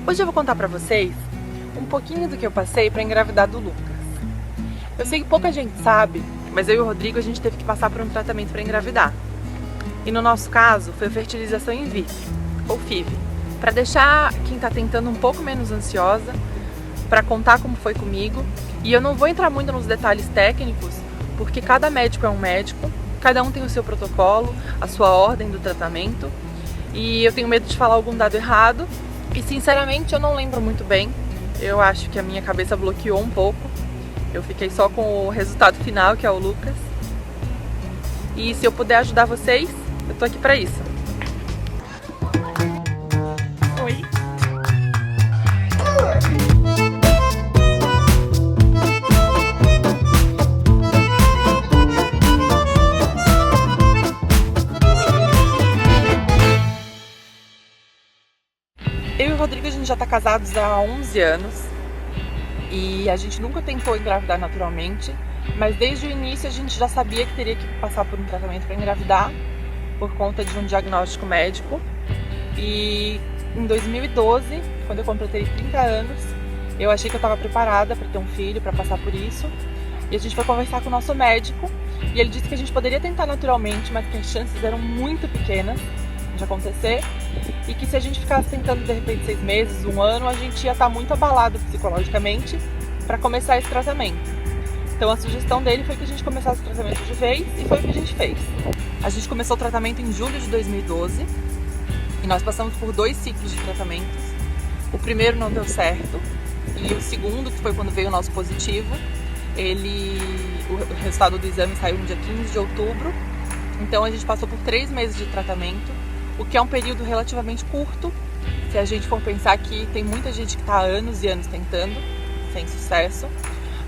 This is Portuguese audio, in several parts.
Hoje eu vou contar pra vocês um pouquinho do que eu passei pra engravidar do Lucas. Eu sei que pouca gente sabe, mas eu e o Rodrigo a gente teve que passar por um tratamento pra engravidar. E no nosso caso foi a fertilização in vitro, ou FIV, pra deixar quem tá tentando um pouco menos ansiosa, pra contar como foi comigo. E eu não vou entrar muito nos detalhes técnicos, porque cada médico é um médico, cada um tem o seu protocolo, a sua ordem do tratamento, e eu tenho medo de falar algum dado errado. E sinceramente eu não lembro muito bem, eu acho que a minha cabeça bloqueou um pouco, eu fiquei só com o resultado final, que é o Lucas. E se eu puder ajudar vocês, eu tô aqui pra isso. Oi! Eu e o Rodrigo, a gente já tá casados há 11 anos e a gente nunca tentou engravidar naturalmente, mas desde o início a gente já sabia que teria que passar por um tratamento para engravidar por conta de um diagnóstico médico. E em 2012, quando eu completei 30 anos, eu achei que eu estava preparada para ter um filho, para passar por isso. E a gente foi conversar com o nosso médico e ele disse que a gente poderia tentar naturalmente, mas que as chances eram muito pequenas de acontecer, e que se a gente ficasse tentando de repente 6 meses, 1 ano, a gente ia estar muito abalado psicologicamente para começar esse tratamento. Então a sugestão dele foi que a gente começasse o tratamento de vez, e foi o que a gente fez. A gente começou o tratamento em julho de 2012 e nós passamos por 2 ciclos de tratamentos. O primeiro não deu certo e o segundo, que foi quando veio o nosso positivo, o resultado do exame saiu no dia 15 de outubro. Então a gente passou por 3 meses de tratamento, o que é um período relativamente curto, se a gente for pensar que tem muita gente que está há anos e anos tentando, sem sucesso.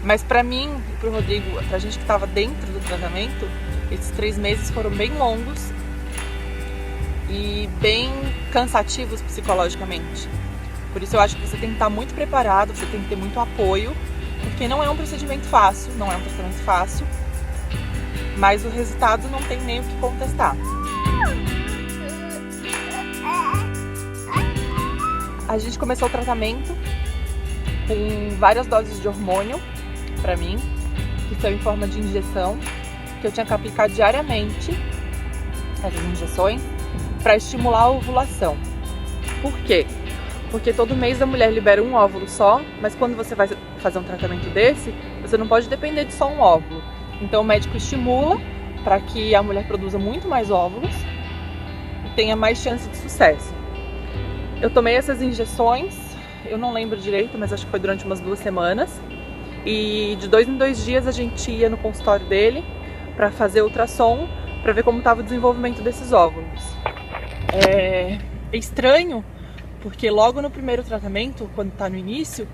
Mas para mim e para o Rodrigo, pra gente que estava dentro do tratamento, esses 3 meses foram bem longos e bem cansativos psicologicamente. Por isso eu acho que você tem que estar muito preparado, você tem que ter muito apoio, porque não é um procedimento fácil, não é um tratamento fácil, mas o resultado não tem nem o que contestar. A gente começou o tratamento com várias doses de hormônio para mim, que são em forma de injeção, que eu tinha que aplicar diariamente, essas injeções, para estimular a ovulação. Por quê? Porque todo mês a mulher libera um óvulo só, mas quando você vai fazer um tratamento desse, você não pode depender de só um óvulo. Então o médico estimula para que a mulher produza muito mais óvulos e tenha mais chance de sucesso. Eu tomei essas injeções, eu não lembro direito, mas acho que foi durante umas 2 semanas. E de 2 em 2 dias a gente ia no consultório dele para fazer ultrassom, para ver como estava o desenvolvimento desses óvulos. É estranho, porque logo no primeiro tratamento, quando está no início,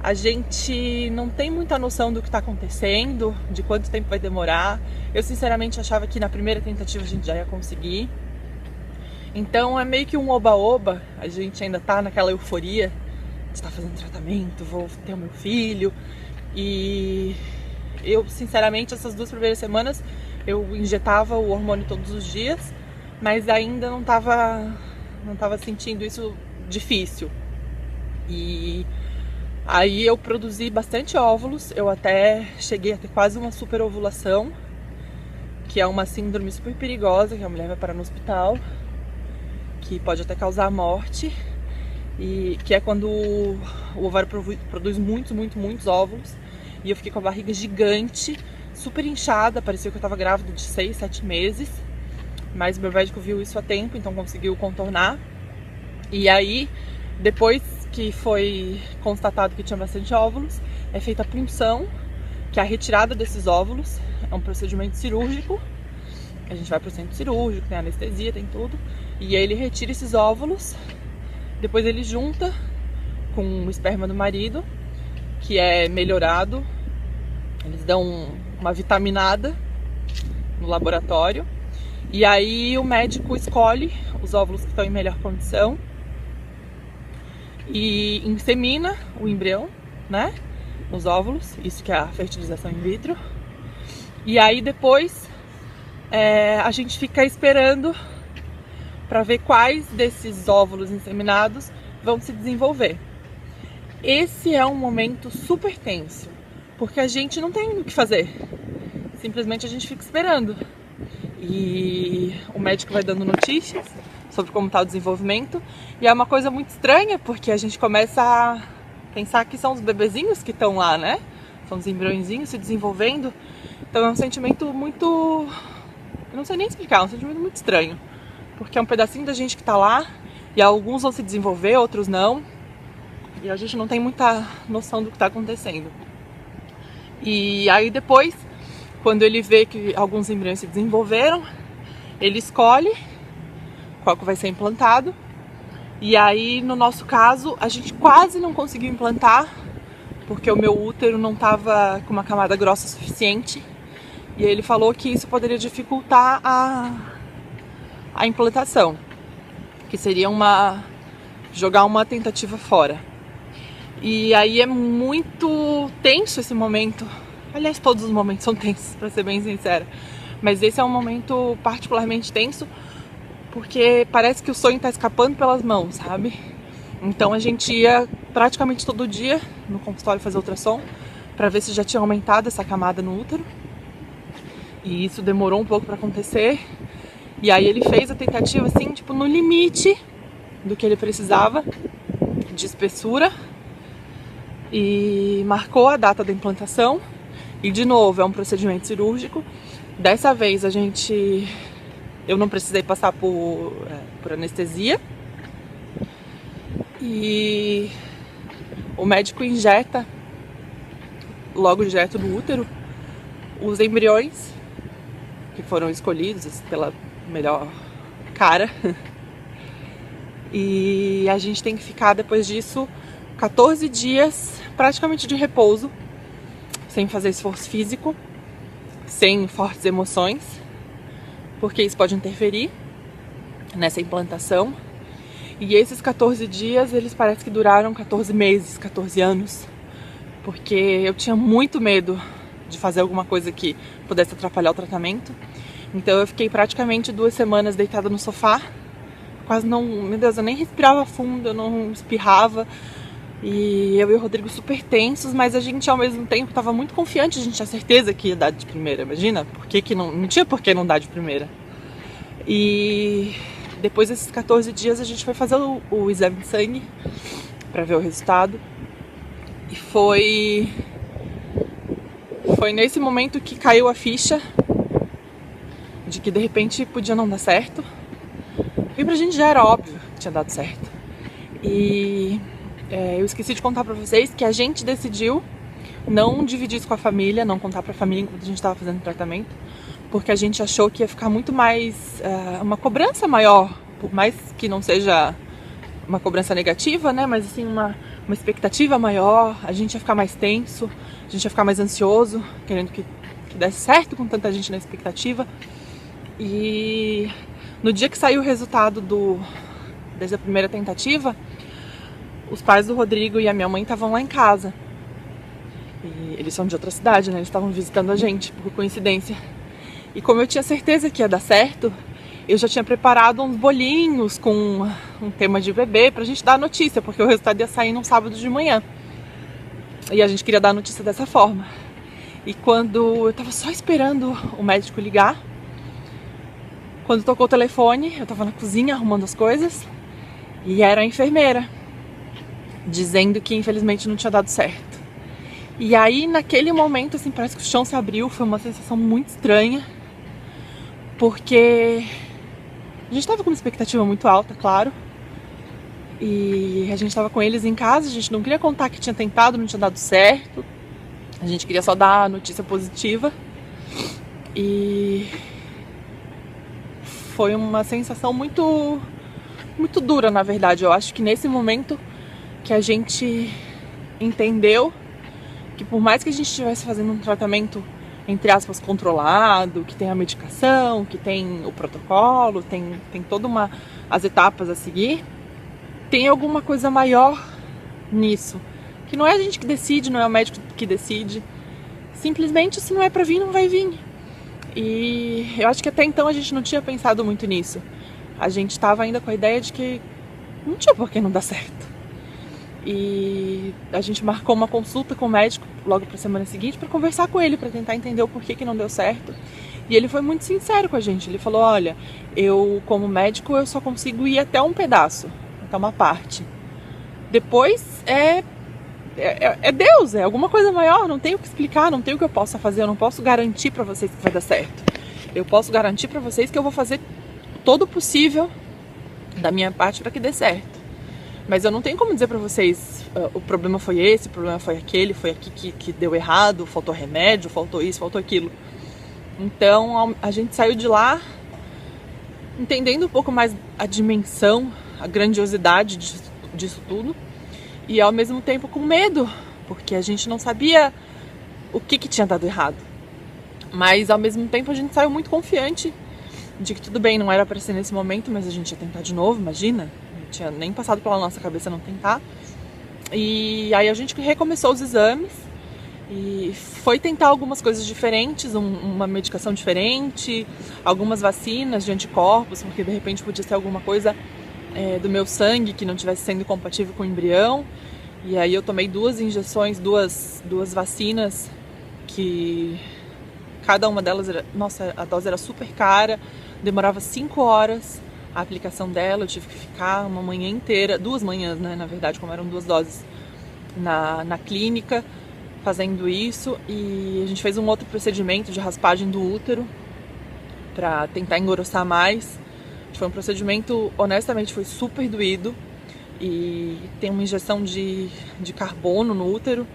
a gente não tem muita noção do que está acontecendo, de quanto tempo vai demorar. Eu sinceramente achava que na primeira tentativa a gente já ia conseguir. Então é meio que um oba-oba, a gente ainda tá naquela euforia de estar fazendo tratamento, vou ter o meu filho. E eu, sinceramente, essas 2 primeiras semanas eu injetava o hormônio todos os dias, mas ainda não tava sentindo isso difícil. E aí eu produzi bastante óvulos, eu até cheguei a ter quase uma superovulação, que é uma síndrome super perigosa, que a mulher vai parar no hospital, que pode até causar morte, e que é quando o ovário produz muitos óvulos. E eu fiquei com a barriga gigante, super inchada, parecia que eu estava grávida de 6, 7 meses, mas meu médico viu isso a tempo, então conseguiu contornar. E aí, depois que foi constatado que tinha bastante óvulos, é feita a punção, que é a retirada desses óvulos, é um procedimento cirúrgico. A gente vai pro centro cirúrgico, tem anestesia, tem tudo. E aí ele retira esses óvulos, depois ele junta com o esperma do marido, que é melhorado. Eles dão uma vitaminada no laboratório. E aí o médico escolhe os óvulos que estão em melhor condição e insemina o embrião, né? Os óvulos, isso que é a fertilização in vitro. E aí depois a gente fica esperando para ver quais desses óvulos inseminados vão se desenvolver. Esse é um momento super tenso, porque a gente não tem o que fazer. Simplesmente a gente fica esperando. E o médico vai dando notícias sobre como está o desenvolvimento. E é uma coisa muito estranha, porque a gente começa a pensar que são os bebezinhos que estão lá, né? São os embriõezinhos se desenvolvendo. Então é um sentimento muito... eu não sei nem explicar, é um sentimento muito estranho. Porque é um pedacinho da gente que está lá, e alguns vão se desenvolver, outros não. E a gente não tem muita noção do que está acontecendo. E aí depois, quando ele vê que alguns embriões se desenvolveram, ele escolhe qual que vai ser implantado. E aí, no nosso caso, a gente quase não conseguiu implantar, porque o meu útero não estava com uma camada grossa o suficiente. E ele falou que isso poderia dificultar a implantação, que seria jogar uma tentativa fora. E aí é muito tenso esse momento. Aliás, todos os momentos são tensos, pra ser bem sincera. Mas esse é um momento particularmente tenso, porque parece que o sonho tá escapando pelas mãos, sabe? Então a gente ia praticamente todo dia no consultório fazer ultrassom pra ver se já tinha aumentado essa camada no útero. E isso demorou um pouco pra acontecer. E aí ele fez a tentativa assim, tipo, no limite do que ele precisava de espessura. E marcou a data da implantação. E de novo, é um procedimento cirúrgico. Dessa vez eu não precisei passar por anestesia. E o médico injeta, logo direto no útero, os embriões que foram escolhidos pela melhor cara. E a gente tem que ficar depois disso 14 dias praticamente de repouso, sem fazer esforço físico, sem fortes emoções, porque isso pode interferir nessa implantação. E esses 14 dias, eles parecem que duraram 14 meses, 14 anos, porque eu tinha muito medo de fazer alguma coisa que pudesse atrapalhar o tratamento. Então eu fiquei praticamente 2 semanas deitada no sofá, quase não, meu Deus, eu nem respirava fundo, eu não espirrava. E eu e o Rodrigo super tensos, mas a gente ao mesmo tempo estava muito confiante, a gente tinha certeza que ia dar de primeira, imagina? Por que não tinha por que não dar de primeira. E depois desses 14 dias a gente foi fazer o exame de sangue para ver o resultado. E foi nesse momento que caiu a ficha de que de repente podia não dar certo. E pra gente já era óbvio que tinha dado certo. E eu esqueci de contar pra vocês que a gente decidiu não dividir isso com a família, não contar pra família enquanto a gente tava fazendo o tratamento, porque a gente achou que ia ficar muito mais, uma cobrança maior, por mais que não seja uma cobrança negativa, né, mas assim, uma expectativa maior, a gente ia ficar mais tenso, a gente ia ficar mais ansioso, querendo que desse certo com tanta gente na expectativa. E no dia que saiu o resultado dessa primeira tentativa, os pais do Rodrigo e a minha mãe estavam lá em casa. E eles são de outra cidade, né? Eles estavam visitando a gente, por coincidência. E como eu tinha certeza que ia dar certo, eu já tinha preparado uns bolinhos com um tema de bebê pra gente dar a notícia, porque o resultado ia sair num sábado de manhã. E a gente queria dar a notícia dessa forma. E quando eu tava só esperando o médico ligar, quando tocou o telefone, eu tava na cozinha arrumando as coisas, e era a enfermeira, dizendo que infelizmente não tinha dado certo. E aí naquele momento, assim, parece que o chão se abriu, foi uma sensação muito estranha, porque a gente tava com uma expectativa muito alta, claro, e a gente tava com eles em casa, a gente não queria contar que tinha tentado, não tinha dado certo, a gente queria só dar a notícia positiva. E foi uma sensação muito, muito dura, na verdade. Eu acho que nesse momento que a gente entendeu que por mais que a gente estivesse fazendo um tratamento, entre aspas, controlado, que tem a medicação, que tem o protocolo, tem toda as etapas a seguir, tem alguma coisa maior nisso, que não é a gente que decide, não é o médico que decide, simplesmente se não é pra vir, não vai vir. E eu acho que até então a gente não tinha pensado muito nisso. A gente estava ainda com a ideia de que não tinha por que não dar certo. E a gente marcou uma consulta com o médico logo para a semana seguinte para conversar com ele, para tentar entender o porquê que não deu certo. E ele foi muito sincero com a gente. Ele falou: olha, eu como médico eu só consigo ir até um pedaço, até uma parte. Depois é Deus, é alguma coisa maior, não tenho o que explicar, não tenho o que eu possa fazer, eu não posso garantir para vocês que vai dar certo. Eu posso garantir para vocês que eu vou fazer todo o possível da minha parte para que dê certo. Mas eu não tenho como dizer para vocês, o problema foi esse, o problema foi aquele, foi aqui que deu errado, faltou remédio, faltou isso, faltou aquilo. Então a gente saiu de lá entendendo um pouco mais a dimensão, a grandiosidade disso tudo, e ao mesmo tempo com medo, porque a gente não sabia o que tinha dado errado. Mas ao mesmo tempo a gente saiu muito confiante de que tudo bem, não era para ser nesse momento, mas a gente ia tentar de novo, imagina. Não tinha nem passado pela nossa cabeça não tentar. E aí a gente recomeçou os exames e foi tentar algumas coisas diferentes, uma medicação diferente, algumas vacinas de anticorpos, porque de repente podia ser alguma coisa do meu sangue que não estivesse sendo compatível com o embrião. E aí eu tomei 2 injeções, duas vacinas, que cada uma delas a dose era super cara, demorava 5 horas a aplicação dela, eu tive que ficar uma manhã inteira, 2 manhãs, né, na verdade, como eram 2 doses na clínica, fazendo isso. E a gente fez um outro procedimento de raspagem do útero para tentar engrossar mais. Foi um procedimento, honestamente, foi super doído, e tem uma injeção de carbono no útero,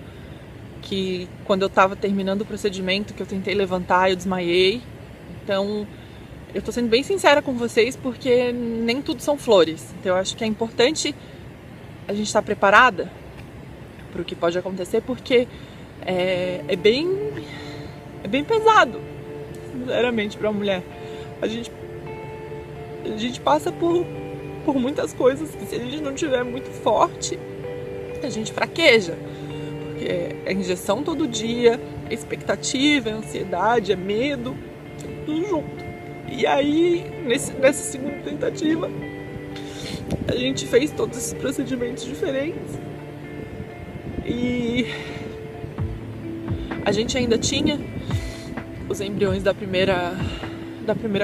que quando eu tava terminando o procedimento, que eu tentei levantar, eu desmaiei. Então, eu tô sendo bem sincera com vocês, porque nem tudo são flores. Então, eu acho que é importante a gente estar preparada para o que pode acontecer, porque é bem pesado, sinceramente, para a mulher. A gente passa por muitas coisas que, se a gente não tiver muito forte, a gente fraqueja. Porque é injeção todo dia, é expectativa, é ansiedade, é medo, tudo junto. E aí, nessa segunda tentativa, a gente fez todos esses procedimentos diferentes. E a gente ainda tinha os embriões da primeira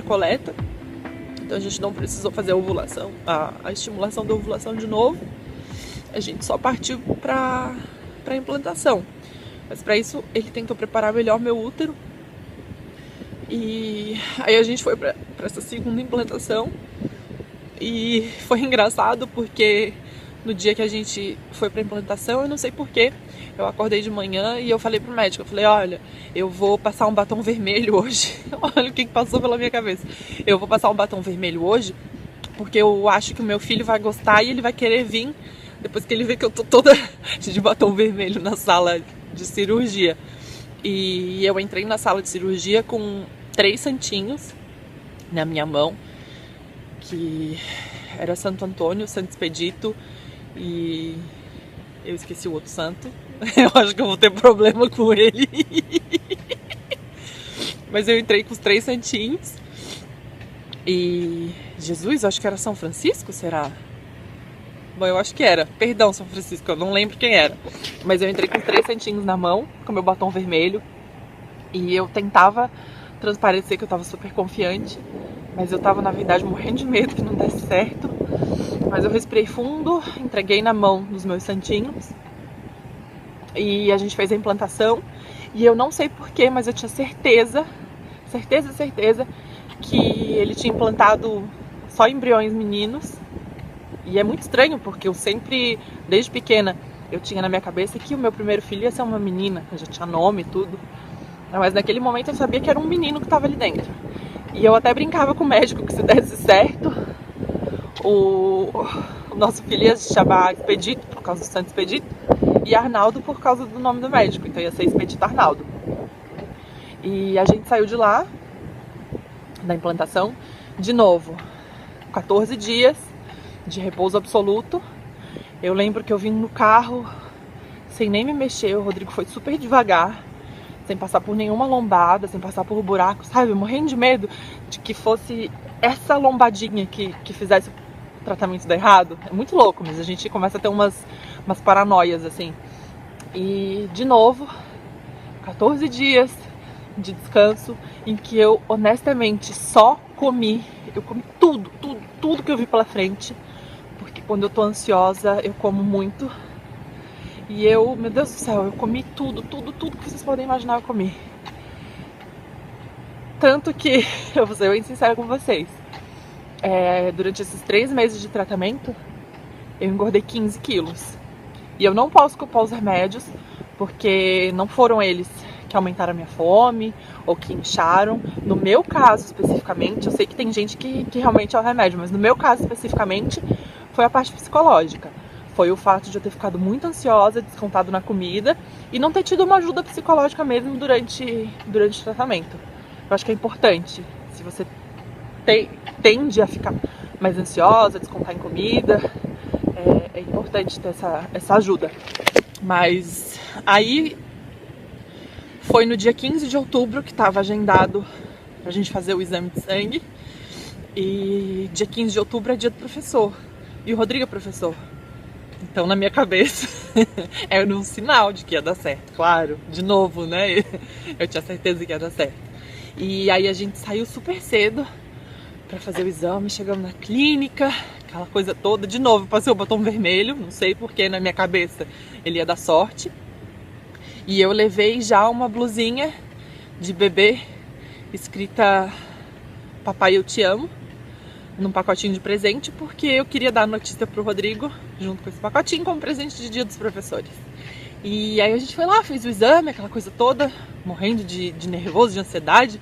coleta. Então a gente não precisou fazer a ovulação, a estimulação da ovulação de novo. A gente só partiu para a implantação. Mas para isso ele tentou preparar melhor meu útero. E aí a gente foi para essa segunda implantação. E foi engraçado porque no dia que a gente foi para a implantação, eu não sei porquê, eu acordei de manhã e eu falei pro médico, eu falei: olha, eu vou passar um batom vermelho hoje. Olha o que passou pela minha cabeça. Eu vou passar um batom vermelho hoje porque eu acho que o meu filho vai gostar e ele vai querer vir depois que ele vê que eu tô toda de batom vermelho na sala de cirurgia. E eu entrei na sala de cirurgia com 3 santinhos na minha mão, que era Santo Antônio, Santo Expedito, e eu esqueci o outro santo. Eu acho que eu vou ter problema com ele. Mas eu entrei com os 3 santinhos. E Jesus, eu acho que era São Francisco, será? Bom, eu acho que era. Perdão, São Francisco, eu não lembro quem era. Mas eu entrei com os 3 santinhos na mão, com meu batom vermelho. E eu tentava transparecer que eu tava super confiante, mas eu tava, na verdade, morrendo de medo que não desse certo. Mas eu respirei fundo, entreguei na mão dos meus santinhos e a gente fez a implantação. E eu não sei porquê, mas eu tinha certeza que ele tinha implantado só embriões meninos. E é muito estranho, porque eu sempre, desde pequena, eu tinha na minha cabeça que o meu primeiro filho ia ser uma menina, eu já tinha nome e tudo. Mas naquele momento eu sabia que era um menino que estava ali dentro. E eu até brincava com o médico que, se desse certo, o nosso filho ia se chamar Expedito, por causa do Santo Expedito, e Arnaldo por causa do nome do médico, então ia ser Expedito Arnaldo. E a gente saiu de lá, da implantação, de novo, 14 dias de repouso absoluto. Eu lembro que eu vim no carro sem nem me mexer, o Rodrigo foi super devagar, sem passar por nenhuma lombada, sem passar por buraco, sabe? Morrendo de medo de que fosse essa lombadinha que fizesse o tratamento dar errado. É muito louco, mas a gente começa a ter umas umas paranoias, assim. E, de novo, 14 dias de descanso em que eu, honestamente, só comi. Eu comi tudo que eu vi pela frente. Porque quando eu tô ansiosa, eu como muito. E eu, meu Deus do céu, eu comi tudo que vocês podem imaginar eu comi. Tanto que, eu vou ser bem sincera com vocês, durante esses 3 meses de tratamento, eu engordei 15 quilos. E eu não posso culpar os remédios, porque não foram eles que aumentaram a minha fome ou que incharam. No meu caso especificamente, eu sei que tem gente que realmente é o remédio, mas no meu caso especificamente foi a parte psicológica. Foi o fato de eu ter ficado muito ansiosa, descontado na comida e não ter tido uma ajuda psicológica mesmo durante o tratamento. Eu acho que é importante, se você tende a ficar mais ansiosa, descontar em comida, é importante ter essa ajuda. Mas aí foi no dia 15 de outubro que estava agendado pra gente fazer o exame de sangue. E dia 15 de outubro é dia do professor. E o Rodrigo é professor. Então, na minha cabeça, era um sinal de que ia dar certo. Claro, de novo, né? Eu tinha certeza que ia dar certo. E aí a gente saiu super cedo pra fazer o exame, chegamos na clínica, aquela coisa toda. De novo, passei o botão vermelho, não sei porque na minha cabeça ele ia dar sorte. E eu levei já uma blusinha de bebê escrita "Papai, eu te amo", num pacotinho de presente, porque eu queria dar a notícia pro Rodrigo junto com esse pacotinho como presente de Dia dos Professores. E aí a gente foi lá, fez o exame, aquela coisa toda, morrendo de nervoso, de ansiedade,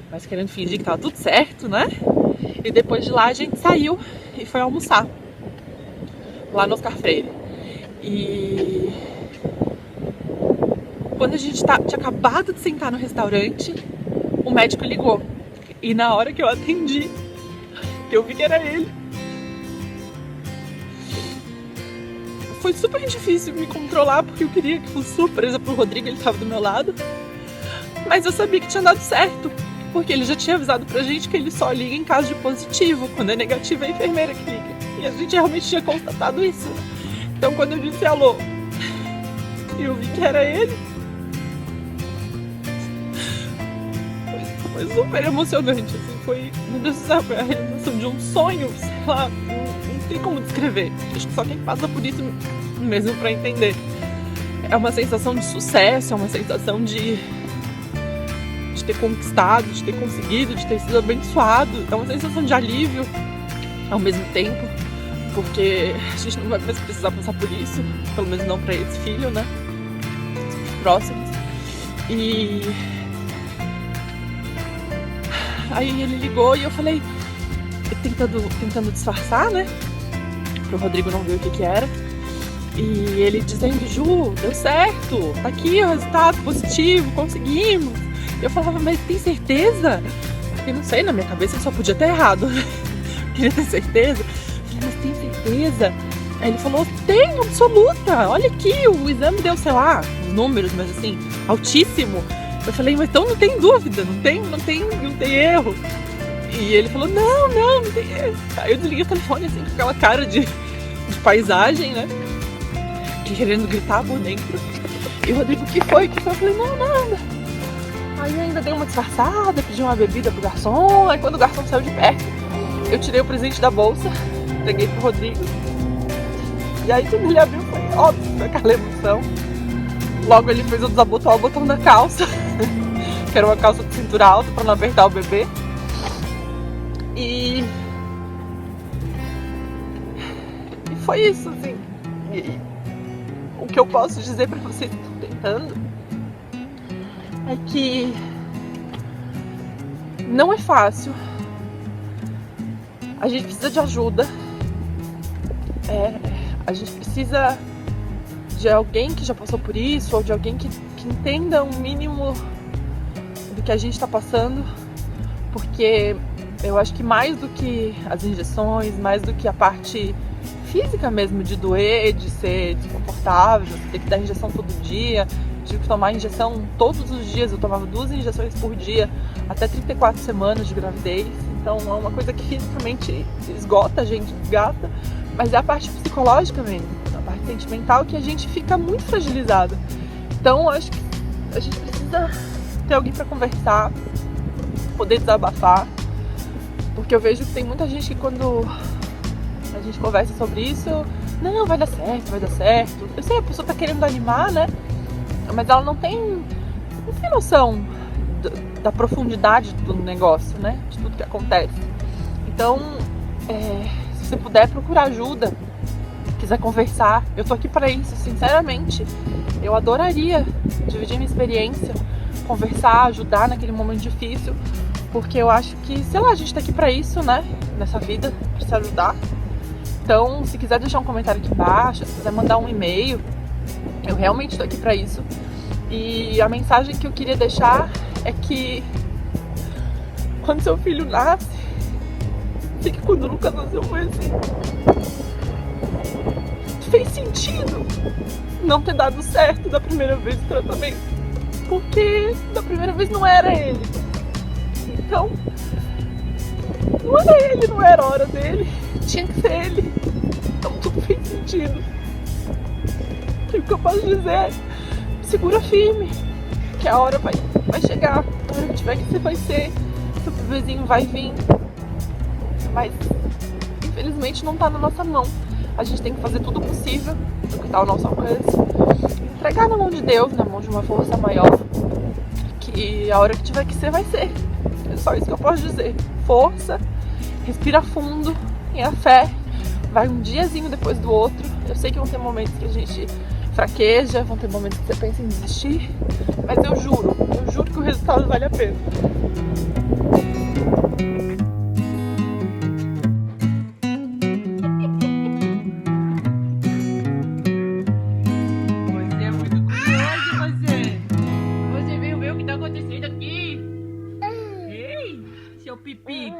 mas querendo fingir que tava tudo certo, né? E depois de lá a gente saiu e foi almoçar lá no Oscar Freire. E quando a gente tinha acabado de sentar no restaurante, o médico ligou. E na hora que eu atendi, eu vi que era ele. Foi super difícil me controlar, porque eu queria que fosse surpresa pro Rodrigo, ele tava do meu lado. Mas eu sabia que tinha dado certo, porque ele já tinha avisado pra gente que ele só liga em caso de positivo. Quando é negativo é a enfermeira que liga. E a gente realmente tinha constatado isso. Então quando eu disse alô, eu vi que era ele. Foi super emocionante, assim, foi, meu Deus do céu, foi a realização de um sonho, sei lá, não tem como descrever. Acho que só quem passa por isso mesmo pra entender. É uma sensação de sucesso, é uma sensação de ter conquistado, de ter conseguido, de ter sido abençoado. É uma sensação de alívio ao mesmo tempo, porque a gente não vai mais precisar passar por isso, pelo menos não pra esse filho, né? Os próximos. E aí ele ligou e eu falei, tentando disfarçar, né? Pro Rodrigo não ver o que era. E ele dizendo, Ju, deu certo, tá aqui o resultado positivo, conseguimos. E eu falava, mas tem certeza? Porque não sei, na minha cabeça ele só podia ter errado. Queria ter certeza. Eu falei, mas tem certeza? Aí ele falou, tem, absoluta, olha aqui, o exame deu, sei lá, os números, mas assim, altíssimo. Eu falei, mas então não tem dúvida, não tem erro. E ele falou, não tem erro. Aí eu desliguei o telefone assim, com aquela cara de paisagem, né? Querendo gritar por dentro. E o Rodrigo, o que foi? Eu falei, não, nada. Aí ainda dei uma disfarçada, pedi uma bebida pro garçom. Aí quando o garçom saiu de perto, eu tirei o presente da bolsa, entreguei pro Rodrigo. E aí quando ele abriu, foi óbvio, foi aquela emoção. Logo ele fez eu desabotoar o botão da calça, que era uma calça de cintura alta pra não apertar o bebê. E foi isso, assim. E o que eu posso dizer pra vocês que estão tentando é que não é fácil. A gente precisa de ajuda. A gente precisa de alguém que já passou por isso, ou de alguém que entenda um mínimo do que a gente está passando, porque eu acho que mais do que as injeções, mais do que a parte física mesmo, de doer, de ser desconfortável, de ter que dar injeção todo dia, tive que tomar injeção todos os dias, eu tomava 2 injeções por dia, até 34 semanas de gravidez, então é uma coisa que fisicamente esgota a gente, desgasta, mas é a parte psicológica mesmo, a parte sentimental que a gente fica muito fragilizada. Então, acho que a gente precisa ter alguém pra conversar, poder desabafar, porque eu vejo que tem muita gente que quando a gente conversa sobre isso, não, vai dar certo, vai dar certo. Eu sei, a pessoa tá querendo animar, né? Mas ela não tem noção da profundidade do negócio, né? De tudo que acontece. Então, se você puder procurar ajuda, quiser conversar, eu tô aqui pra isso, sinceramente. Eu adoraria dividir minha experiência, conversar, ajudar naquele momento difícil, porque eu acho que, sei lá, a gente tá aqui pra isso, né? Nessa vida, pra se ajudar. Então, se quiser deixar um comentário aqui embaixo, se quiser mandar um e-mail, eu realmente tô aqui pra isso. E a mensagem que eu queria deixar é que quando seu filho nasce, sei que quando o Lucas nasceu foi assim. Fez sentido não ter dado certo da primeira vez o tratamento, porque da primeira vez não era ele. Então, não era ele, não era a hora dele, tinha que ser ele. Então tudo fez sentido. E o que eu posso dizer é, segura firme, que a hora vai chegar. A hora que tiver que ser, vai ser. Seu bebezinho vai vir. Mas, infelizmente, não tá na nossa mão. A gente tem que fazer tudo possível, do que tá ao nosso alcance. Entregar na mão de Deus, na mão de uma força maior. Que a hora que tiver que ser, vai ser. É só isso que eu posso dizer. Força, respira fundo, tenha fé. Vai um diazinho depois do outro. Eu sei que vão ter momentos que a gente fraqueja, vão ter momentos que você pensa em desistir, mas eu juro que o resultado vale a pena. Você é muito curioso, você. Você veio ver o que tá acontecendo aqui? Ei, seu pipico.